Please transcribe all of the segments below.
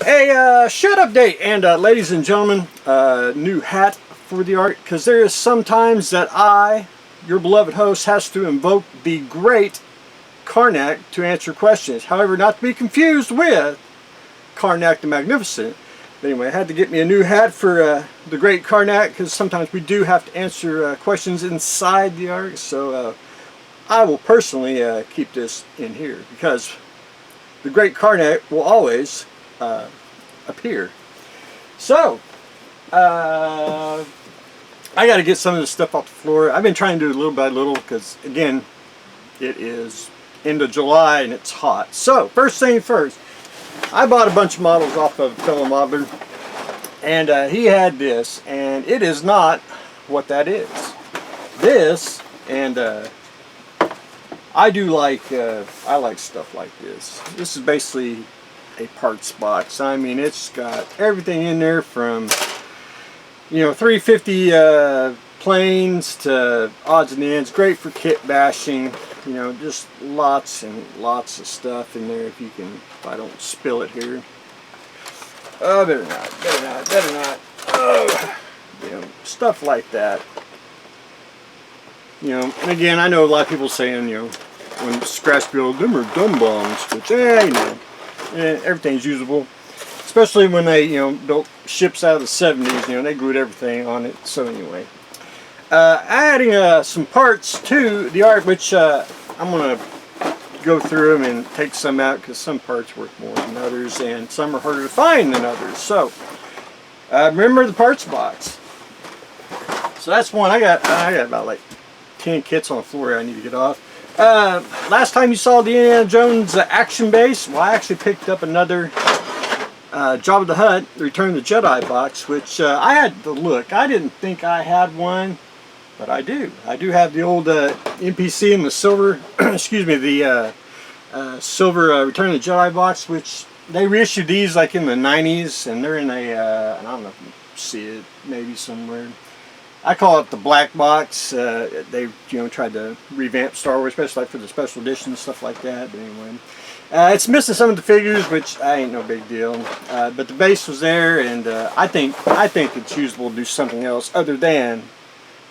A shed update, and ladies and gentlemen, new hat for the art, because there is sometimes that I, your beloved host, has to invoke the Great Carnac to answer questions. However, not to be confused with Carnac the Magnificent. But anyway, I had to get me a new hat for the Great Carnac, because sometimes we do have to answer questions inside the art. So I will personally keep this in here, because the Great Carnac will always appear. So I got to get some of this stuff off the floor. I've been trying to do it little by little because, again, it is end of July and it's hot. So first thing first, I bought a bunch of models off of a fellow modeler, and he had this, and it is not what that is. This, and I like stuff like this. This is basically a parts box. I mean, it's got everything in there from, you know, 350 planes to odds and ends. Great for kit bashing. You know, just lots and lots of stuff in there. If I don't spill it here. Oh, better not. Oh, you know, stuff like that. You know, and again, I know a lot of people saying, you know, when scratch build, them are dumb bombs, which, you know, everything's usable, especially when they, you know, built ships out of the 70s. You know, they glued everything on it. So anyway, adding some parts to the art, which I'm gonna go through them and take some out, because some parts work more than others, and some are harder to find than others. So remember the parts box. So that's one. I got about like 10 kits on the floor I need to get off. Last time you saw the Indiana Jones action base, well, I actually picked up another Jabba the Hutt, the Return of the Jedi box, which I had to look. I didn't think I had one, but I do. I do have the old NPC and the silver, excuse me, the silver Return of the Jedi box, which they reissued these like in the 90s, and they're in a, I don't know if you see it, maybe somewhere. I call it the black box. They, you know, tried to revamp Star Wars, especially like for the special editions, stuff like that. But anyway, it's missing some of the figures, which ain't no big deal. But the base was there, and I think it's usable to do something else other than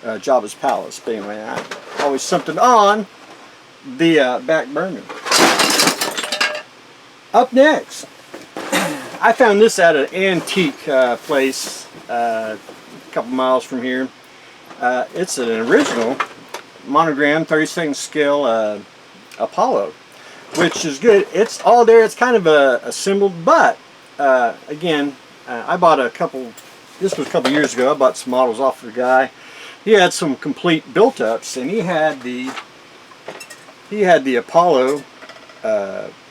Jabba's palace. But anyway, always something on the back burner. Up next, I found this at an antique place a couple miles from here. It's an original monogram 32nd scale Apollo, which is good. It's all there. It's kind of assembled, but again, I bought a couple. This was a couple years ago. I bought some models off of the guy. He had some complete built-ups, and he had the Apollo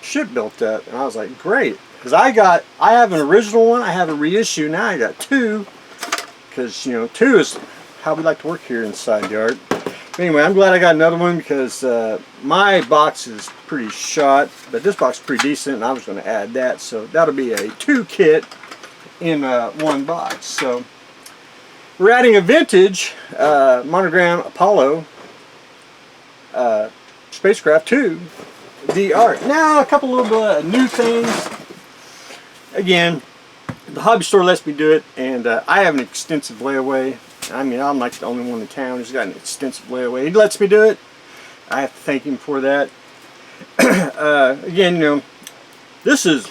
ship built up, and I was like, great, because I have an original one. I have a reissue. Now I got two, because, you know, two is how we like to work here inside the art. Anyway, I'm glad I got another one, because my box is pretty shot, but this box is pretty decent, and I was going to add that, so that'll be a 2 kit in one box. So we're adding a vintage monogram Apollo spacecraft to the art. Now, a couple little new things. Again, the hobby store lets me do it, and I have an extensive layaway. I mean, I'm like the only one in town who's got an extensive layaway. He lets me do it. I have to thank him for that. Again, you know, this is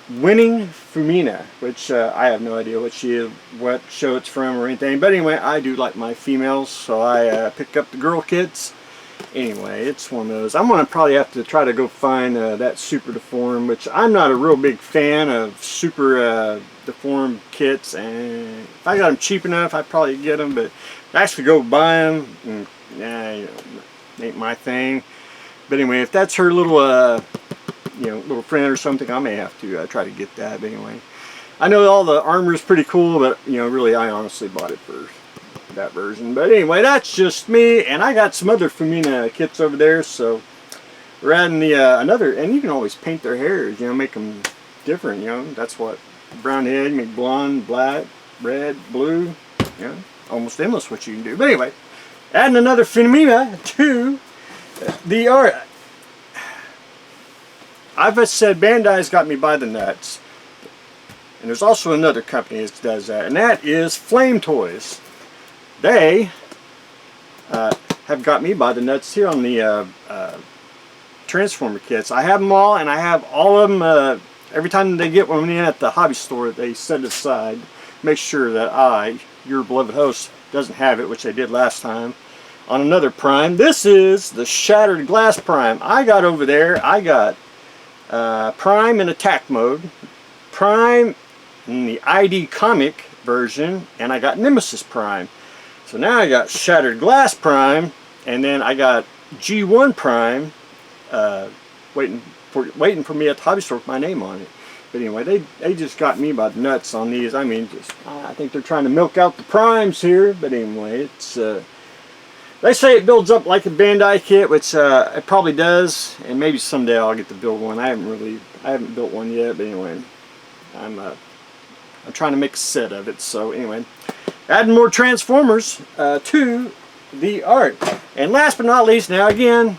Winning Femina, which I have no idea what she is, what show it's from or anything. But anyway, I do like my females, so I pick up the girl kits. Anyway, it's one of those. I'm going to probably have to try to go find that super deformed, which I'm not a real big fan of super deformed kits, and if I got them cheap enough, I'd probably get them, but actually go buy them, nah, you know, ain't my thing. But anyway, if that's her little, you know, little friend or something, I may have to try to get that. But anyway, I know all the armor is pretty cool, but, you know, really, I honestly bought it for that version. But anyway, that's just me, and I got some other femina kits over there, so we're adding the another, and you can always paint their hairs, you know, make them different, you know. That's what brown head, make blonde, black, red, blue, you know, almost endless what you can do. But anyway, adding another femina to the art. I've said Bandai's got me by the nuts. And there's also another company that does that, and that is Flame Toys. They have got me by the nuts here on the Transformer kits. I have them all, and I have all of them. Every time they get one in at the hobby store, they set it aside, make sure that I, your beloved host, doesn't have it, which they did last time, on another Prime. This is the Shattered Glass Prime. I got over there, I got Prime in attack mode, Prime in the ID comic version, and I got Nemesis Prime. So now I got Shattered Glass Prime, and then I got G1 Prime waiting for me at the hobby store with my name on it. But anyway, they just got me by the nuts on these. I mean, I think they're trying to milk out the primes here. But anyway, it's they say it builds up like a Bandai kit, which it probably does, and maybe someday I'll get to build one. I haven't built one yet, but anyway, I'm trying to make a set of it. So anyway, adding more Transformers to the art. And last but not least, now again,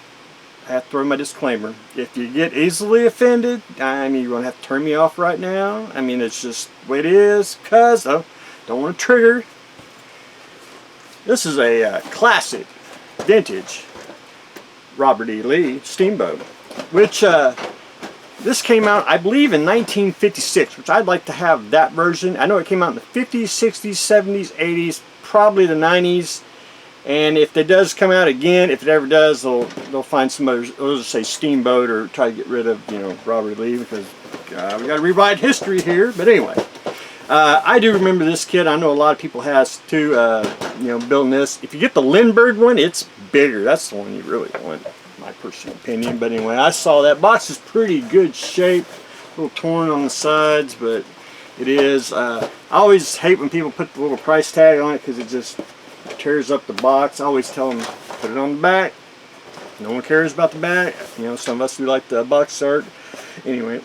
I have to throw my disclaimer. If you get easily offended, I mean, you're going to have to turn me off right now. I mean, it's just the way it is, because I don't want to trigger. This is a classic, vintage Robert E. Lee Steamboat, which this came out, I believe, in 1956, which I'd like to have that version. I know it came out in the 50s, 60s, 70s, 80s, probably the 90s. And if it does come out again, if it ever does, they'll find some others. They'll just say Steamboat or try to get rid of, you know, Robert Lee, because we got to rewrite history here. But anyway, I do remember this kit. I know a lot of people has too. You know, building this. If you get the Lindbergh one, it's bigger. That's the one you really want, my personal opinion. But anyway, I saw that box is pretty good shape. A little torn on the sides, but it is. I always hate when people put the little price tag on it, because it just tears up the box. I always tell them, put it on the back. No one cares about the back. You know, some of us do like the box art. Anyway,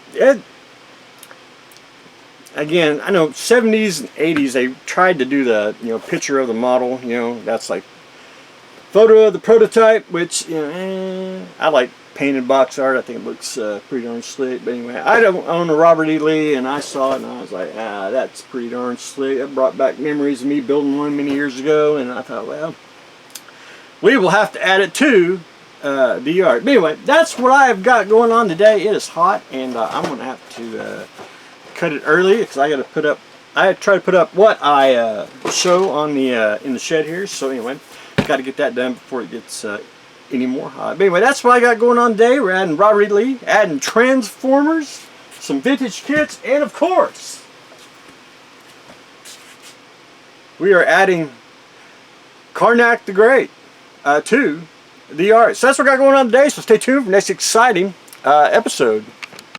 again, I know 70s and 80s they tried to do the, you know, picture of the model. You know, that's like photo of the prototype, which, you know, I like painted box art. I think it looks pretty darn slick. But anyway, I don't own a Robert E. Lee, and I saw it and I was like, that's pretty darn slick. It brought back memories of me building one many years ago, and I thought, well, we will have to add it to the art. But anyway, that's what I've got going on today. It is hot, and I'm going to have to cut it early, because I got to put up, I try to put up what I show on the in the shed here. So anyway, got to get that done before it gets any more hot. But anyway, that's what I got going on today. We're adding Robert E. Lee, adding Transformers, some vintage kits, and of course, we are adding Carnac the Great to the art. So that's what I got going on today. So stay tuned for the next exciting episode.